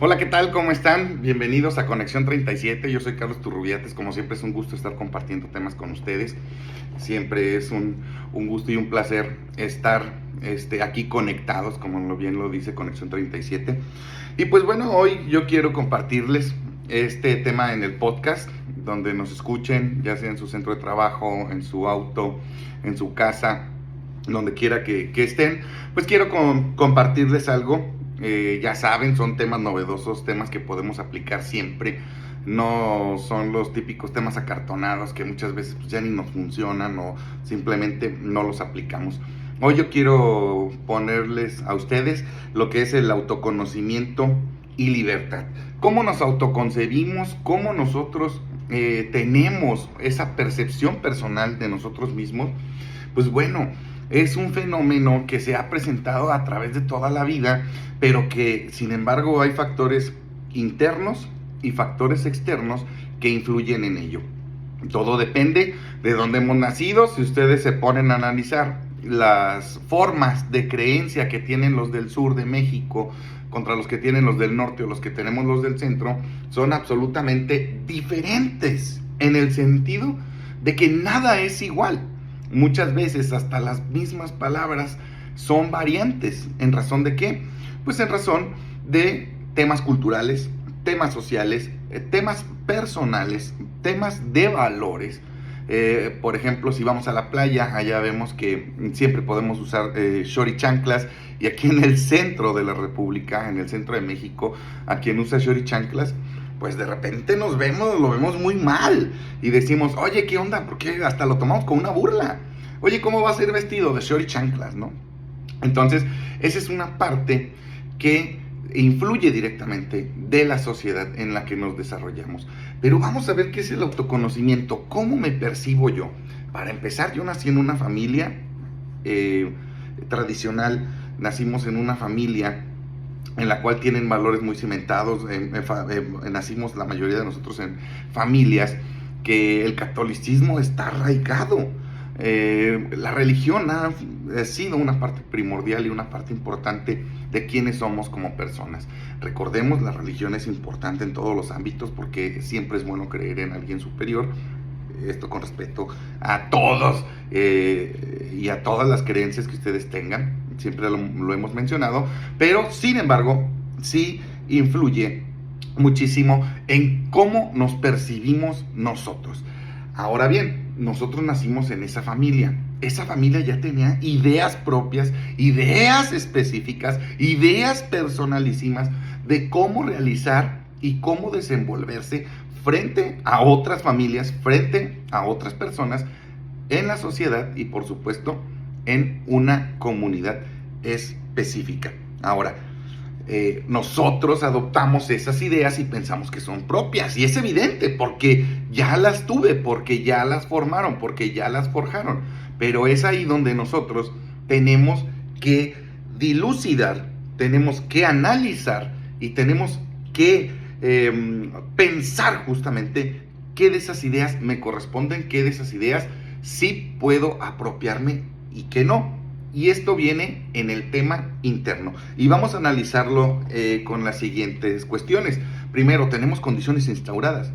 Hola, ¿qué tal? ¿Cómo están? Bienvenidos a Conexión 37. Yo soy Carlos Turrubiates. Como siempre es un gusto estar compartiendo temas con ustedes. Siempre es un gusto y un placer estar aquí conectados, como bien lo dice Conexión 37. Y pues bueno, hoy yo quiero compartirles este tema en el podcast, donde nos escuchen, ya sea en su centro de trabajo, en su auto, en su casa, donde quiera que estén. Pues quiero compartirles algo. Ya saben, son temas novedosos, temas que podemos aplicar siempre. No son los típicos temas acartonados que muchas veces pues, ya ni nos funcionan o simplemente no los aplicamos. Hoy yo quiero ponerles a ustedes lo que es el autoconocimiento y libertad. ¿Cómo nos autoconcebimos? ¿Cómo nosotros tenemos esa percepción personal de nosotros mismos? Pues bueno, es un fenómeno que se ha presentado a través de toda la vida, pero que sin embargo hay factores internos y factores externos que influyen en ello. Todo depende de dónde hemos nacido. Si ustedes se ponen a analizar las formas de creencia que tienen los del sur de México contra los que tienen los del norte o los que tenemos los del centro, son absolutamente diferentes en el sentido de que nada es igual. Muchas veces hasta las mismas palabras son variantes. ¿En razón de qué? Pues en razón de temas culturales, temas sociales, temas personales, temas de valores. Por ejemplo, si vamos a la playa, allá vemos que siempre podemos usar short y chanclas, y aquí en el centro de la República, en el centro de México, a quien usa short y chanclas, pues de repente lo vemos muy mal y decimos, oye, ¿qué onda? Porque hasta lo tomamos como una burla. Oye, ¿cómo va a ser vestido de short y chanclas, no? Entonces, esa es una parte que influye directamente de la sociedad en la que nos desarrollamos. Pero vamos a ver qué es el autoconocimiento, cómo me percibo yo. Para empezar, yo nací en una familia tradicional, nacimos en una familia en la cual tienen valores muy cimentados. Nacimos la mayoría de nosotros en familias que el catolicismo está arraigado. La religión ha sido una parte primordial y una parte importante de quiénes somos como personas. Recordemos, la religión es importante en todos los ámbitos porque siempre es bueno creer en alguien superior. Esto con respecto a todos y a todas las creencias que ustedes tengan, siempre lo hemos mencionado, pero sin embargo sí influye muchísimo en cómo nos percibimos nosotros. Ahora bien, nosotros nacimos en esa familia ya tenía ideas propias, ideas específicas, ideas personalísimas de cómo realizar y cómo desenvolverse frente a otras familias, frente a otras personas en la sociedad y por supuesto en una comunidad específica. Ahora, nosotros adoptamos esas ideas y pensamos que son propias, y es evidente porque ya las tuve, porque ya las formaron, porque ya las forjaron, pero es ahí donde nosotros tenemos que dilucidar, tenemos que analizar y tenemos que pensar justamente qué de esas ideas me corresponden, qué de esas ideas sí puedo apropiarme y qué no. Y esto viene en el tema interno. Y vamos a analizarlo con las siguientes cuestiones. Primero, tenemos condiciones instauradas.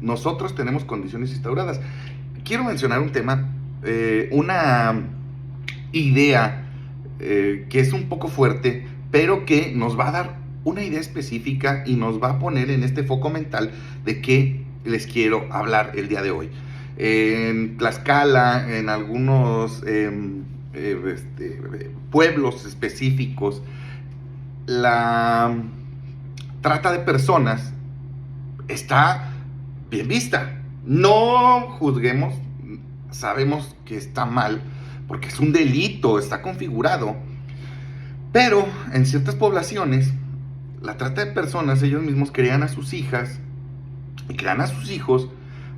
Nosotros tenemos condiciones instauradas. Quiero mencionar un tema, una idea que es un poco fuerte, pero que nos va a dar una idea específica y nos va a poner en este foco mental de qué les quiero hablar el día de hoy. En Tlaxcala, en algunos pueblos específicos, la trata de personas está bien vista. No juzguemos, sabemos que está mal, porque es un delito, está configurado, pero en ciertas poblaciones, la trata de personas, ellos mismos crean a sus hijas y crean a sus hijos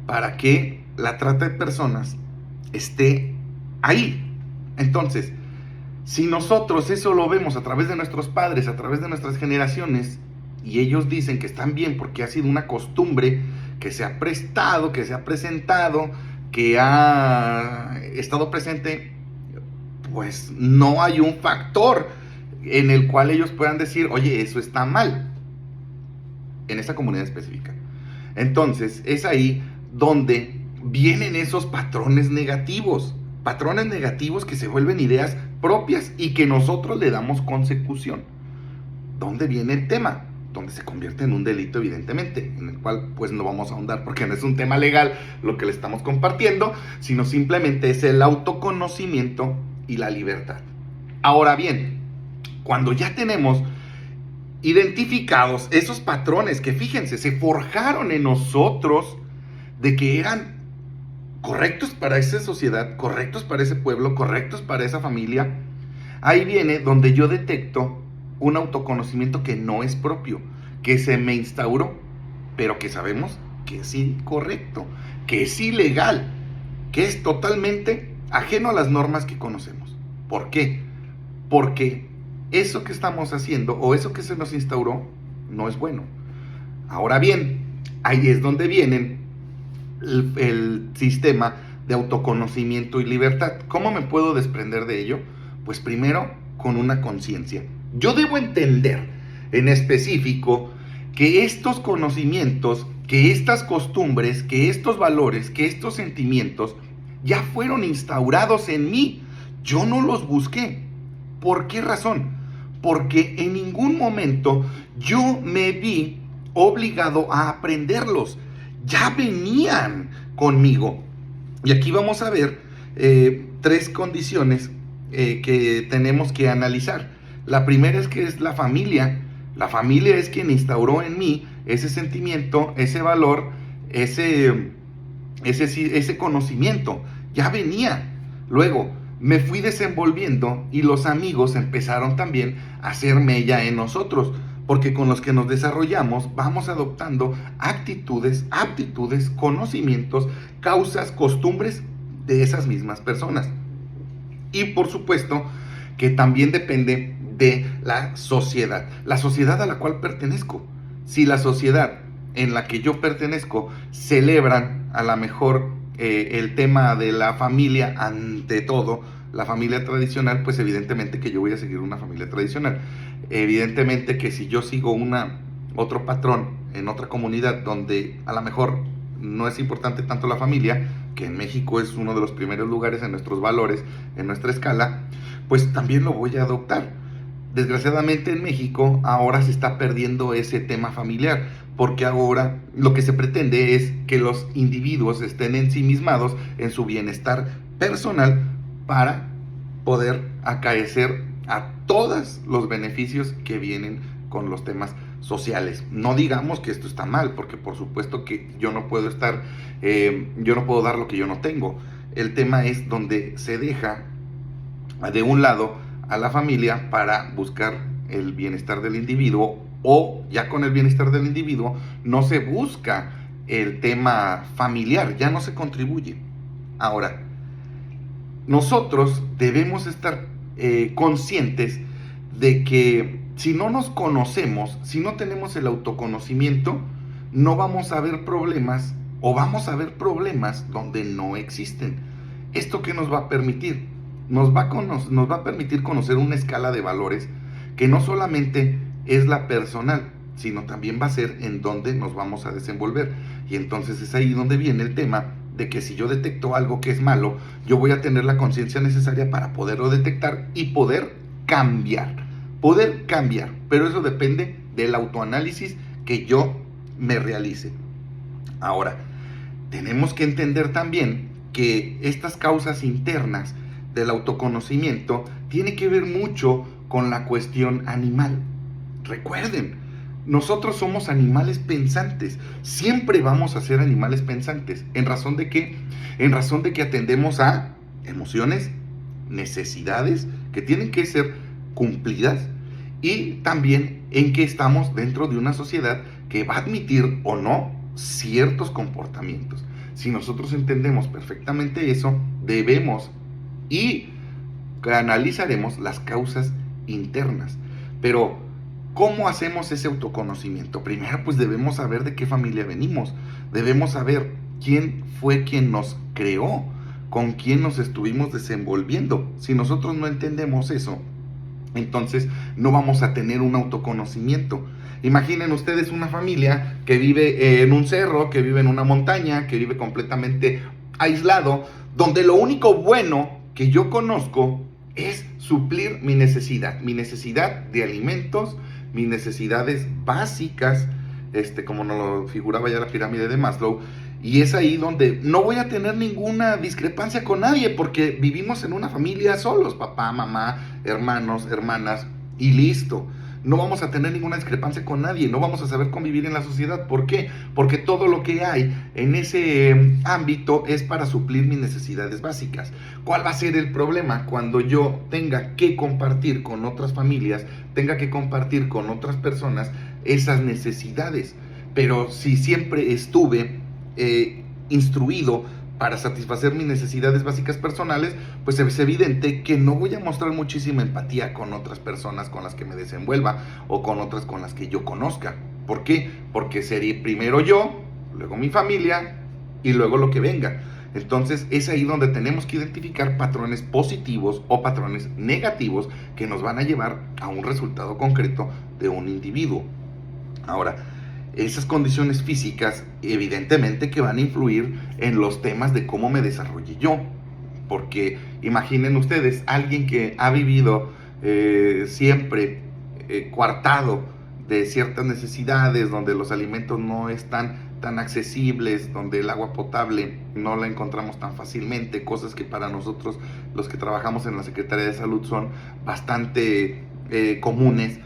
para que la trata de personas esté ahí. Entonces, si nosotros eso lo vemos a través de nuestros padres, a través de nuestras generaciones, y ellos dicen que están bien porque ha sido una costumbre que se ha prestado, que se ha presentado, que ha estado presente, pues no hay un factor en el cual ellos puedan decir, oye, eso está mal. en esa comunidad específica. Entonces, es ahí donde vienen esos patrones negativos que se vuelven ideas propias y que nosotros le damos consecución. ¿Dónde viene el tema? Donde se convierte en un delito, evidentemente, en el cual pues no vamos a ahondar porque no es un tema legal lo que le estamos compartiendo, sino simplemente es el autoconocimiento y la libertad. Ahora bien, cuando ya tenemos identificados esos patrones que, fíjense, se forjaron en nosotros de que eran correctos para esa sociedad, correctos para ese pueblo, correctos para esa familia, ahí viene donde yo detecto un autoconocimiento que no es propio, que se me instauró, pero que sabemos que es incorrecto, que es ilegal, que es totalmente ajeno a las normas que conocemos. ¿Por qué? Porque eso que estamos haciendo o eso que se nos instauró no es bueno. Ahora bien, ahí es donde viene el sistema de autoconocimiento y libertad. ¿Cómo me puedo desprender de ello? Pues primero con una conciencia. Yo debo entender en específico que estos conocimientos, que estas costumbres, que estos valores, que estos sentimientos ya fueron instaurados en mí. Yo no los busqué. ¿Por qué razón? Porque en ningún momento yo me vi obligado a aprenderlos. Ya venían conmigo. Y aquí vamos a ver 3 condiciones que tenemos que analizar. La primera es que es la familia. La familia es quien instauró en mí ese sentimiento, ese valor, ese conocimiento. Ya venía. Luego, me fui desenvolviendo y los amigos empezaron también a hacer mella en nosotros, porque con los que nos desarrollamos vamos adoptando actitudes, aptitudes, conocimientos, causas, costumbres de esas mismas personas. Y por supuesto que también depende de la sociedad a la cual pertenezco. Si la sociedad en la que yo pertenezco celebran a lo mejor el tema de la familia ante todo, la familia tradicional, pues evidentemente que yo voy a seguir una familia tradicional. Evidentemente que si yo sigo otro patrón en otra comunidad donde a lo mejor no es importante tanto la familia, que en México es uno de los primeros lugares en nuestros valores, en nuestra escala, pues también lo voy a adoptar. Desgraciadamente en México ahora se está perdiendo ese tema familiar, porque ahora lo que se pretende es que los individuos estén ensimismados en su bienestar personal para poder acaecer a todos los beneficios que vienen con los temas sociales. No digamos que esto está mal, porque por supuesto que yo no puedo dar lo que yo no tengo. El tema es donde se deja de un lado a la familia para buscar el bienestar del individuo, o ya con el bienestar del individuo no se busca el tema familiar, ya no se contribuye. Ahora, nosotros debemos estar conscientes de que si no nos conocemos, si no tenemos el autoconocimiento, no vamos a ver problemas, o vamos a ver problemas donde no existen. ¿Esto qué nos va a permitir? Nos va a permitir conocer una escala de valores que no solamente es la personal, sino también va a ser en donde nos vamos a desenvolver. Y entonces es ahí donde viene el tema de que si yo detecto algo que es malo, yo voy a tener la conciencia necesaria para poderlo detectar y poder cambiar. Pero eso depende del autoanálisis que yo me realice. Ahora, tenemos que entender también que estas causas internas del autoconocimiento tiene que ver mucho con la cuestión animal. Recuerden, nosotros somos animales pensantes, siempre vamos a ser animales pensantes. ¿En razón de qué? En razón de que atendemos a emociones, necesidades que tienen que ser cumplidas, y también en que estamos dentro de una sociedad que va a admitir o no ciertos comportamientos. Si nosotros entendemos perfectamente eso, debemos y analizaremos las causas internas. Pero, ¿cómo hacemos ese autoconocimiento? Primero, pues debemos saber de qué familia venimos. Debemos saber quién fue quien nos creó, con quién nos estuvimos desenvolviendo. Si nosotros no entendemos eso, entonces no vamos a tener un autoconocimiento. Imaginen ustedes una familia que vive en un cerro, que vive en una montaña, que vive completamente aislado, donde lo único bueno que yo conozco es suplir mi necesidad de alimentos, mis necesidades básicas, como nos lo figuraba ya la pirámide de Maslow. Y es ahí donde no voy a tener ninguna discrepancia con nadie, porque vivimos en una familia solos, papá, mamá, hermanos, hermanas, y listo. No vamos a tener ninguna discrepancia con nadie, no vamos a saber convivir en la sociedad. ¿Por qué? Porque todo lo que hay en ese ámbito es para suplir mis necesidades básicas. ¿Cuál va a ser el problema? Cuando yo tenga que compartir con otras familias, tenga que compartir con otras personas esas necesidades. Pero si siempre estuve instruido para satisfacer mis necesidades básicas personales, pues es evidente que no voy a mostrar muchísima empatía con otras personas con las que me desenvuelva o con otras con las que yo conozca. ¿Por qué? Porque sería primero yo, luego mi familia y luego lo que venga. Entonces es ahí donde tenemos que identificar patrones positivos o patrones negativos que nos van a llevar a un resultado concreto de un individuo. Ahora, esas condiciones físicas evidentemente que van a influir en los temas de cómo me desarrolle yo. Porque imaginen ustedes, alguien que ha vivido siempre coartado de ciertas necesidades, donde los alimentos no están tan accesibles, donde el agua potable no la encontramos tan fácilmente, cosas que para nosotros los que trabajamos en la Secretaría de Salud son bastante comunes.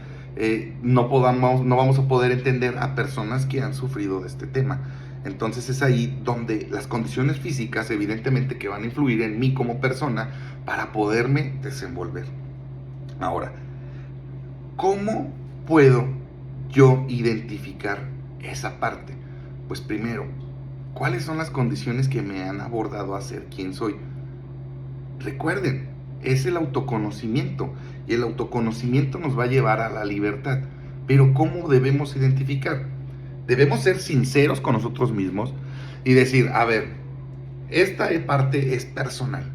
No vamos a poder entender a personas que han sufrido de este tema. Entonces es ahí donde las condiciones físicas evidentemente que van a influir en mí como persona para poderme desenvolver. Ahora, ¿cómo puedo yo identificar esa parte? Pues primero, ¿cuáles son las condiciones que me han abordado a ser quien soy? Recuerden, es el autoconocimiento, y el autoconocimiento nos va a llevar a la libertad. Pero ¿cómo debemos identificar? Debemos ser sinceros con nosotros mismos y decir, a ver, esta parte es personal,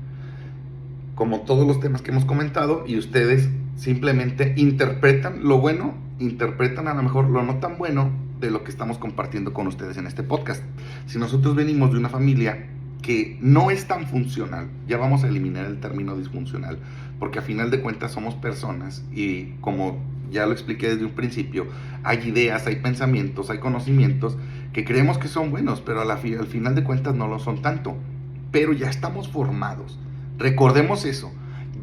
como todos los temas que hemos comentado, y ustedes simplemente interpretan lo bueno, interpretan a lo mejor lo no tan bueno de lo que estamos compartiendo con ustedes en este podcast. Si nosotros venimos de una familia que no es tan funcional, ya vamos a eliminar el término disfuncional, porque a final de cuentas somos personas y como ya lo expliqué desde un principio, hay ideas, hay pensamientos, hay conocimientos que creemos que son buenos, pero al final de cuentas no lo son tanto, pero ya estamos formados. Recordemos eso,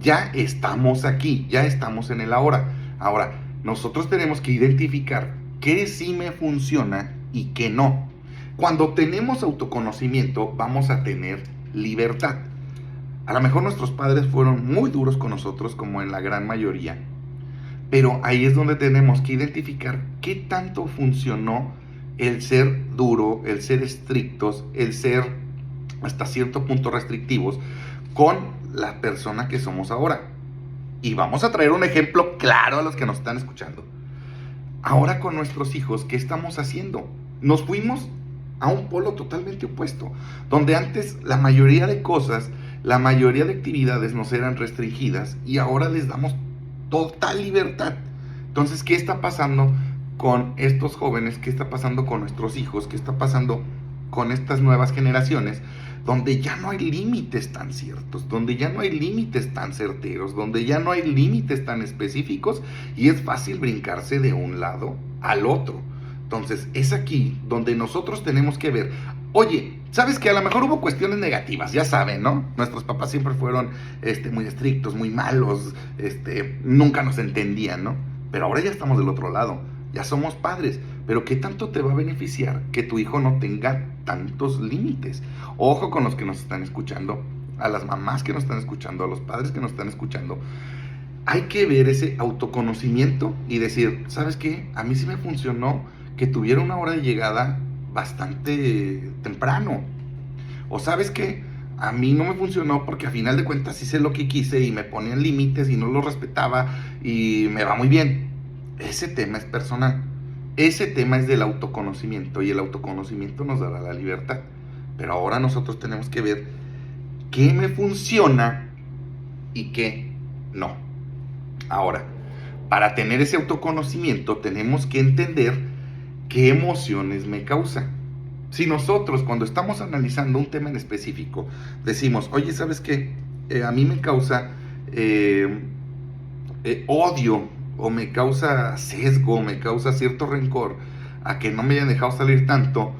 ya estamos aquí, ya estamos en el ahora. Ahora, nosotros tenemos que identificar qué sí me funciona y qué no. Cuando tenemos autoconocimiento, vamos a tener libertad. A lo mejor nuestros padres fueron muy duros con nosotros, como en la gran mayoría, pero ahí es donde tenemos que identificar qué tanto funcionó el ser duro, el ser estrictos, el ser hasta cierto punto restrictivos con la persona que somos ahora. Y vamos a traer un ejemplo claro a los que nos están escuchando. Ahora con nuestros hijos, ¿qué estamos haciendo? Nos fuimos a un polo totalmente opuesto, donde antes la mayoría de cosas, la mayoría de actividades nos eran restringidas y ahora les damos total libertad. Entonces, ¿qué está pasando con estos jóvenes? ¿Qué está pasando con nuestros hijos? ¿Qué está pasando con estas nuevas generaciones? Donde ya no hay límites tan ciertos, donde ya no hay límites tan certeros, donde ya no hay límites tan específicos y es fácil brincarse de un lado al otro. Entonces es aquí donde nosotros tenemos que ver, oye, ¿sabes que a lo mejor hubo cuestiones negativas? Ya saben, ¿no? Nuestros papás siempre fueron muy estrictos, muy malos, nunca nos entendían, ¿no? Pero ahora ya estamos del otro lado, ya somos padres, pero ¿qué tanto te va a beneficiar que tu hijo no tenga tantos límites? Ojo con los que nos están escuchando, a las mamás que nos están escuchando, a los padres que nos están escuchando. Hay que ver ese autoconocimiento y decir, ¿sabes qué? A mí sí me funcionó que tuviera una hora de llegada bastante temprano. O ¿sabes qué? A mí no me funcionó porque a final de cuentas hice lo que quise y me ponían límites y no los respetaba y me va muy bien. Ese tema es personal. Ese tema es del autoconocimiento y el autoconocimiento nos dará la libertad. Pero ahora nosotros tenemos que ver qué me funciona y qué no. Ahora, para tener ese autoconocimiento tenemos que entender qué emociones me causa. Si nosotros cuando estamos analizando un tema en específico decimos, oye, ¿sabes qué? A mí me causa odio, o me causa sesgo, me causa cierto rencor a que no me hayan dejado salir tanto,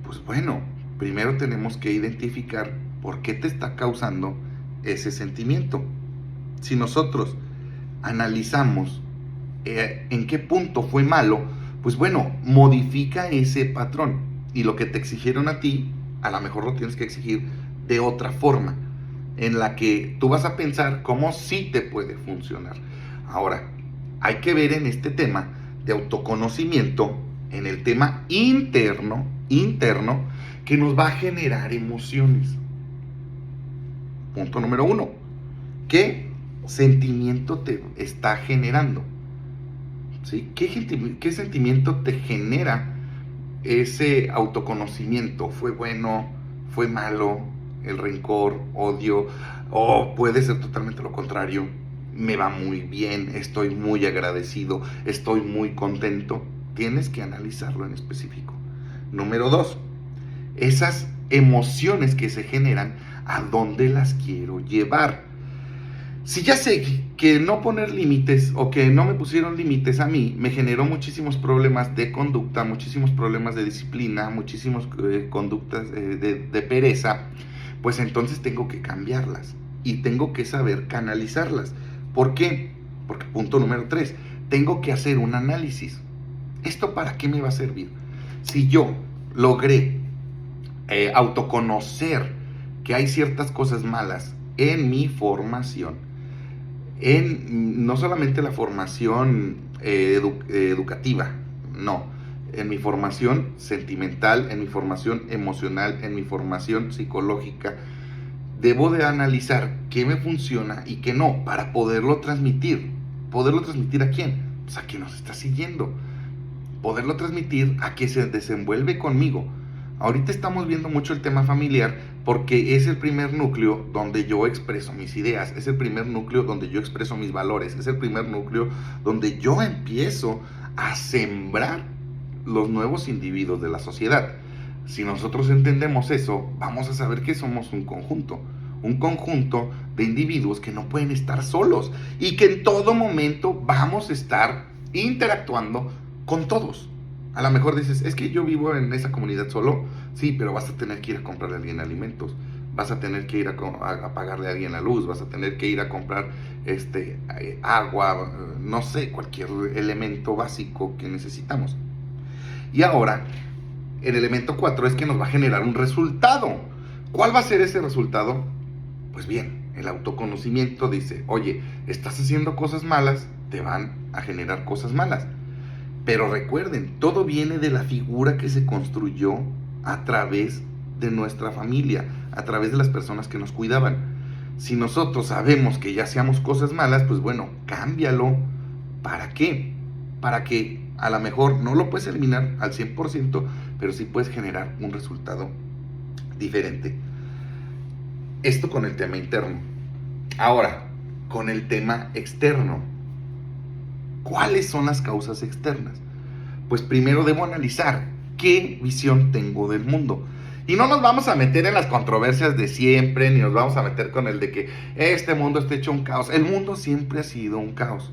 pues bueno, primero tenemos que identificar por qué te está causando ese sentimiento. Si nosotros analizamos en qué punto fue malo, pues bueno, modifica ese patrón. Y lo que te exigieron a ti, a lo mejor lo tienes que exigir de otra forma, en la que tú vas a pensar cómo sí te puede funcionar. Ahora, hay que ver en este tema de autoconocimiento, en el tema interno, que nos va a generar emociones. Punto número 1. ¿Qué sentimiento te está generando? ¿Sí? ¿Qué sentimiento te genera ese autoconocimiento? ¿Fue bueno? ¿Fue malo? ¿El rencor? ¿Odio? ¿O puede ser totalmente lo contrario? Me va muy bien, estoy muy agradecido, estoy muy contento. Tienes que analizarlo en específico. Número 2, esas emociones que se generan, ¿a dónde las quiero llevar? Si ya sé que no poner límites o que no me pusieron límites a mí me generó muchísimos problemas de conducta, muchísimos problemas de disciplina, muchísimas conductas de pereza, pues entonces tengo que cambiarlas y tengo que saber canalizarlas. ¿Por qué? Porque punto número 3, tengo que hacer un análisis. ¿Esto para qué me va a servir? Si yo logré autoconocer que hay ciertas cosas malas en mi formación, no solamente la formación educativa, no, en mi formación sentimental, en mi formación emocional, en mi formación psicológica, debo de analizar qué me funciona y qué no, para poderlo transmitir. ¿Poderlo transmitir a quién? Pues a quien nos está siguiendo. Poderlo transmitir a quien se desenvuelve conmigo. Ahorita estamos viendo mucho el tema familiar porque es el primer núcleo donde yo expreso mis ideas, es el primer núcleo donde yo expreso mis valores, es el primer núcleo donde yo empiezo a sembrar los nuevos individuos de la sociedad. Si nosotros entendemos eso, vamos a saber que somos un conjunto de individuos que no pueden estar solos y que en todo momento vamos a estar interactuando con todos. A lo mejor dices, es que yo vivo en esa comunidad solo. Sí, pero vas a tener que ir a comprarle a alguien alimentos, vas a tener que ir a pagarle a alguien la luz, vas a tener que ir a comprar agua, no sé, cualquier elemento básico que necesitamos. Y ahora, el elemento 4 es que nos va a generar un resultado. ¿Cuál va a ser ese resultado? Pues bien, el autoconocimiento dice, oye, estás haciendo cosas malas, te van a generar cosas malas. Pero recuerden, todo viene de la figura que se construyó a través de nuestra familia, a través de las personas que nos cuidaban. Si nosotros sabemos que ya hacíamos cosas malas, pues bueno, cámbialo. ¿Para qué? Para que a lo mejor no lo puedes eliminar al 100%, pero sí puedes generar un resultado diferente. Esto con el tema interno. Ahora, con el tema externo. ¿Cuáles son las causas externas? Pues primero debo analizar qué visión tengo del mundo. Y no nos vamos a meter en las controversias de siempre, ni nos vamos a meter con el de que este mundo está hecho un caos. El mundo siempre ha sido un caos.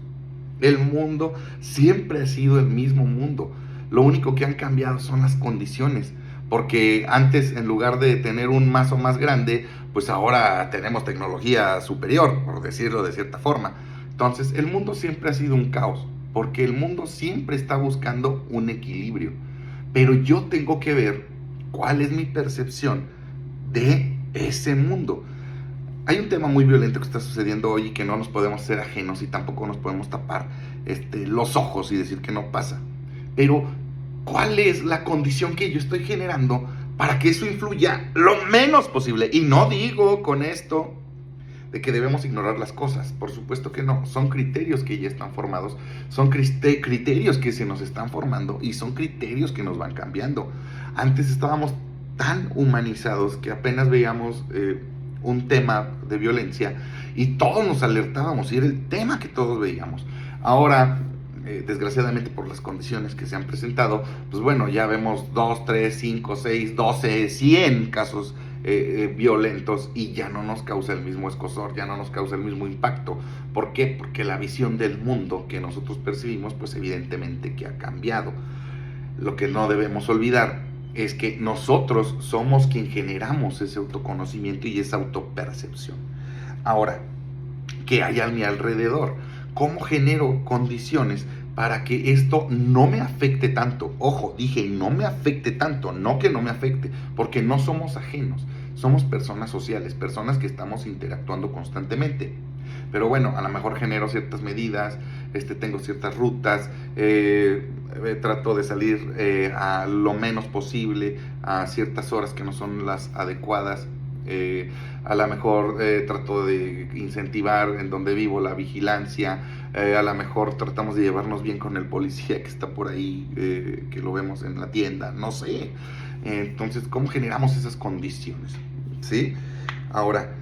El mundo siempre ha sido el mismo mundo. Lo único que han cambiado son las condiciones. Porque antes, en lugar de tener un mazo más grande, pues ahora tenemos tecnología superior, por decirlo de cierta forma. Entonces, el mundo siempre ha sido un caos, porque el mundo siempre está buscando un equilibrio. Pero yo tengo que ver cuál es mi percepción de ese mundo. Hay un tema muy violento que está sucediendo hoy y que no nos podemos hacer ajenos y tampoco nos podemos tapar los ojos y decir que no pasa. Pero, ¿cuál es la condición que yo estoy generando para que eso influya lo menos posible? Y no digo con esto de que debemos ignorar las cosas, por supuesto que no, son criterios que ya están formados, son criterios que se nos están formando y son criterios que nos van cambiando. Antes estábamos tan humanizados que apenas veíamos un tema de violencia y todos nos alertábamos y era el tema que todos veíamos. Ahora desgraciadamente por las condiciones que se han presentado, pues bueno, ya vemos 2, 3, 5, 6, 12, 100 casos violentos y ya no nos causa el mismo escozor, ya no nos causa el mismo impacto. ¿Por qué? Porque la visión del mundo que nosotros percibimos, pues evidentemente que ha cambiado. Lo que no debemos olvidar es que nosotros somos quien generamos ese autoconocimiento y esa autopercepción. Ahora, ¿qué hay a mi alrededor? ¿Cómo genero condiciones para que esto no me afecte tanto? Ojo, dije no me afecte tanto, no que no me afecte, porque no somos ajenos, somos personas sociales, personas que estamos interactuando constantemente. Pero bueno, a lo mejor genero ciertas medidas, tengo ciertas rutas, trato de salir a lo menos posible, a ciertas horas que no son las adecuadas. A lo mejor trato de incentivar en donde vivo la vigilancia, a lo mejor tratamos de llevarnos bien con el policía que está por ahí, que lo vemos en la tienda, no sé. Entonces, ¿cómo generamos esas condiciones? ¿Sí? Ahora,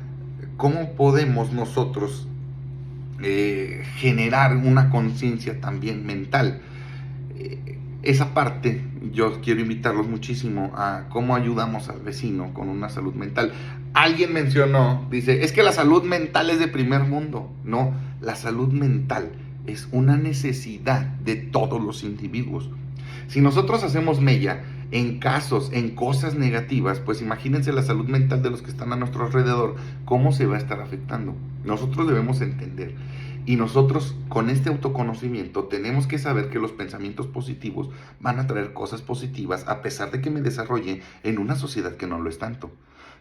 ¿cómo podemos nosotros generar una conciencia también mental? Esa parte yo quiero invitarlos muchísimo a cómo ayudamos al vecino con una salud mental. Alguien mencionó, dice, es que la salud mental es de primer mundo. No, la salud mental es una necesidad de todos los individuos. Si nosotros hacemos mella en casos, en cosas negativas, pues imagínense la salud mental de los que están a nuestro alrededor, cómo se va a estar afectando. Nosotros debemos entender. Y nosotros con este autoconocimiento tenemos que saber que los pensamientos positivos van a traer cosas positivas a pesar de que me desarrolle en una sociedad que no lo es tanto.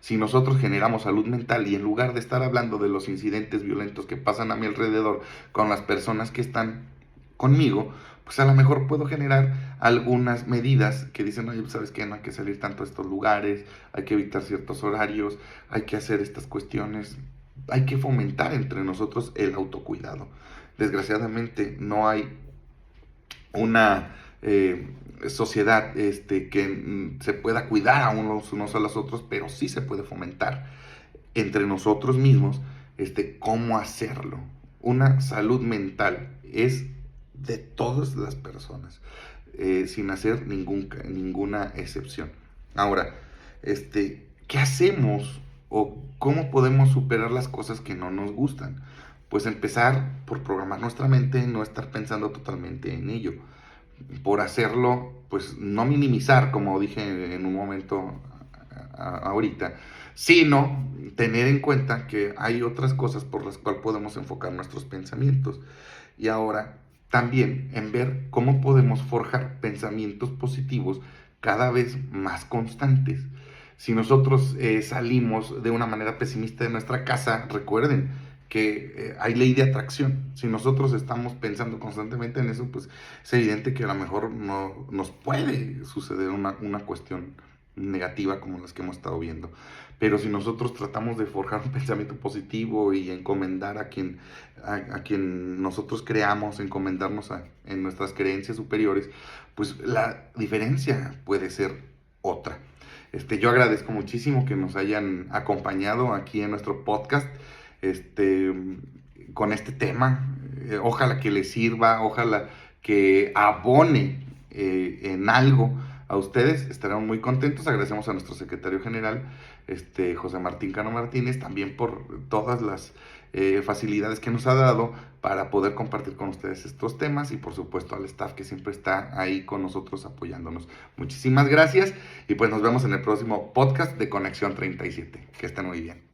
Si nosotros generamos salud mental y en lugar de estar hablando de los incidentes violentos que pasan a mi alrededor con las personas que están conmigo, pues a lo mejor puedo generar algunas medidas que dicen, oye, ¿sabes qué? No hay que salir tanto a estos lugares, hay que evitar ciertos horarios, hay que hacer estas cuestiones. Hay que fomentar entre nosotros el autocuidado. Desgraciadamente no hay una sociedad que se pueda cuidar a unos a los otros, pero sí se puede fomentar entre nosotros mismos cómo hacerlo. Una salud mental es de todas las personas, sin hacer ninguna excepción. Ahora, ¿qué hacemos o cómo podemos superar las cosas que no nos gustan? Pues empezar por programar nuestra mente, no estar pensando totalmente en ello. Por hacerlo, pues no minimizar, como dije en un momento ahorita, sino tener en cuenta que hay otras cosas por las cuales podemos enfocar nuestros pensamientos. Y ahora también en ver cómo podemos forjar pensamientos positivos cada vez más constantes. Si nosotros salimos de una manera pesimista de nuestra casa, recuerden que hay ley de atracción. Si nosotros estamos pensando constantemente en eso, pues es evidente que a lo mejor no nos puede suceder una cuestión negativa como las que hemos estado viendo. Pero si nosotros tratamos de forjar un pensamiento positivo y encomendar a quien nosotros creamos, encomendarnos en nuestras creencias superiores, pues la diferencia puede ser otra. Yo agradezco muchísimo que nos hayan acompañado aquí en nuestro podcast con este tema. Ojalá que les sirva, ojalá que abone en algo a ustedes. Estarán muy contentos. Agradecemos a nuestro secretario general, José Martín Cano Martínez, también por todas las facilidades que nos ha dado para poder compartir con ustedes estos temas, y por supuesto al staff que siempre está ahí con nosotros apoyándonos. Muchísimas gracias y pues nos vemos en el próximo podcast de Conexión 37. Que estén muy bien.